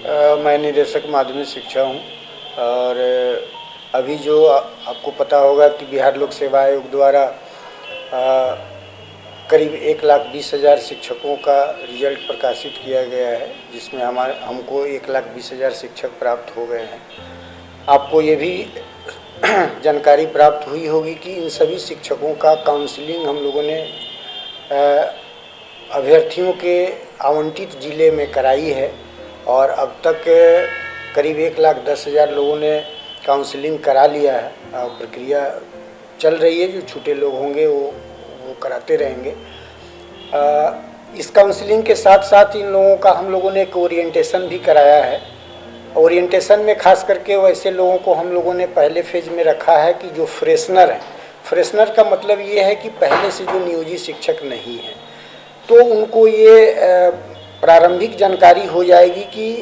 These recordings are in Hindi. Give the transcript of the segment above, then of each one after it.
मैं निदेशक माध्यमिक शिक्षा हूँ और अभी जो आपको पता होगा कि बिहार लोक सेवा आयोग द्वारा करीब 1,20,000 शिक्षकों का रिजल्ट प्रकाशित किया गया है, जिसमें हमको 1,20,000 शिक्षक प्राप्त हो गए हैं। आपको ये भी जानकारी प्राप्त हुई होगी कि इन सभी शिक्षकों का काउंसलिंग हम लोगों ने अभ्यर्थियों के आवंटित ज़िले में कराई है और अब तक करीब 1,10,000 लोगों ने काउंसलिंग करा लिया है और प्रक्रिया चल रही है। जो छूटे लोग होंगे वो कराते रहेंगे। इस काउंसलिंग के साथ साथ इन लोगों का हम लोगों ने एक ओरिएंटेशन भी कराया है। ओरिएंटेशन में खास करके वैसे लोगों को हम लोगों ने पहले फेज में रखा है कि जो फ्रेशनर हैं। फ्रेशनर का मतलब ये है कि पहले से जो नियोजित शिक्षक नहीं हैं, तो उनको ये प्रारंभिक जानकारी हो जाएगी कि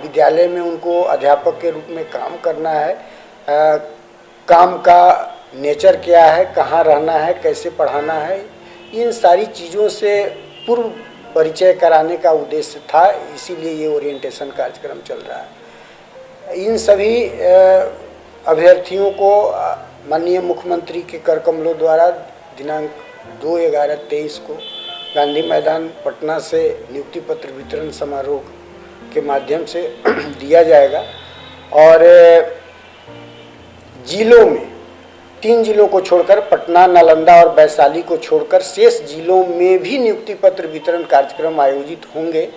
विद्यालय में उनको अध्यापक के रूप में काम करना है, काम का नेचर क्या है, कहाँ रहना है, कैसे पढ़ाना है, इन सारी चीज़ों से पूर्व परिचय कराने का उद्देश्य था। इसीलिए ये ओरिएंटेशन कार्यक्रम चल रहा है। इन सभी अभ्यर्थियों को माननीय मुख्यमंत्री के कर कमलों द्वारा दिनांक 2/11/23 को गांधी मैदान पटना से नियुक्ति पत्र वितरण समारोह के माध्यम से दिया जाएगा और जिलों में 3 जिलों को छोड़कर पटना, नालंदा और वैशाली को छोड़कर शेष जिलों में भी नियुक्ति पत्र वितरण कार्यक्रम आयोजित होंगे,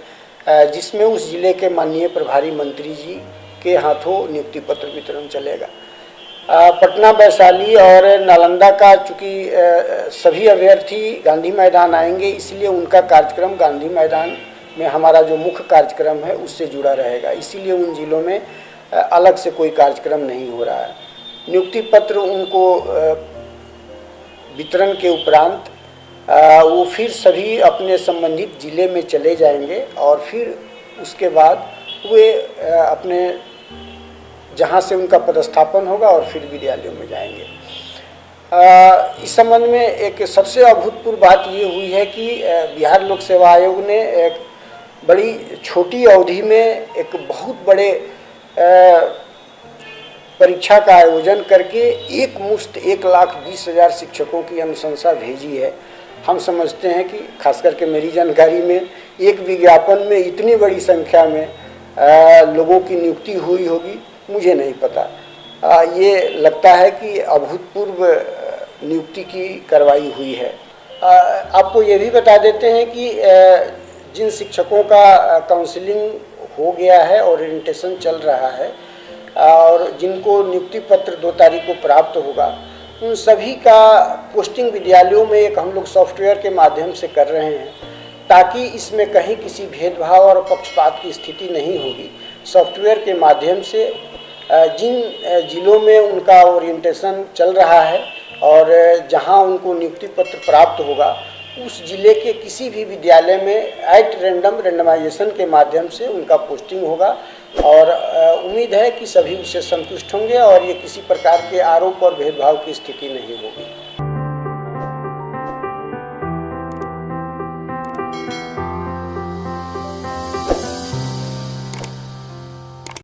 जिसमें उस जिले के माननीय प्रभारी मंत्री जी के हाथों नियुक्ति पत्र वितरण चलेगा। पटना, वैशाली और नालंदा का चूँकि सभी अभ्यर्थी गांधी मैदान आएंगे, इसलिए उनका कार्यक्रम गांधी मैदान में हमारा जो मुख्य कार्यक्रम है उससे जुड़ा रहेगा। इसीलिए उन जिलों में अलग से कोई कार्यक्रम नहीं हो रहा है। नियुक्ति पत्र उनको वितरण के उपरांत वो फिर सभी अपने संबंधित जिले में चले जाएंगे और फिर उसके बाद वे अपने जहाँ से उनका पदस्थापन होगा और फिर विद्यालयों में जाएंगे। इस संबंध में एक सबसे अभूतपूर्व बात ये हुई है कि बिहार लोक सेवा आयोग ने एक बड़ी छोटी अवधि में एक बहुत बड़े परीक्षा का आयोजन करके एक मुश्त 1,20,000 शिक्षकों की अनुशंसा भेजी है। हम समझते हैं कि खास करके मेरी जानकारी में एक विज्ञापन में इतनी बड़ी संख्या में लोगों की नियुक्ति हुई होगी, मुझे नहीं पता। ये लगता है कि अभूतपूर्व नियुक्ति की कार्रवाई हुई है। आपको ये भी बता देते हैं कि जिन शिक्षकों का काउंसलिंग हो गया है, ओरिएंटेशन चल रहा है और जिनको नियुक्ति पत्र 2 तारीख को प्राप्त होगा, उन सभी का पोस्टिंग विद्यालयों में एक हम लोग सॉफ्टवेयर के माध्यम से कर रहे हैं, ताकि इसमें कहीं किसी भेदभाव और पक्षपात की स्थिति नहीं होगी। सॉफ्टवेयर के माध्यम से जिन जिलों में उनका ओरिएंटेशन चल रहा है और जहां उनको नियुक्ति पत्र प्राप्त होगा, उस जिले के किसी भी विद्यालय में एट रैंडम रेंडमाइजेशन के माध्यम से उनका पोस्टिंग होगा और उम्मीद है कि सभी उससे संतुष्ट होंगे और ये किसी प्रकार के आरोप और भेदभाव की स्थिति नहीं होगी।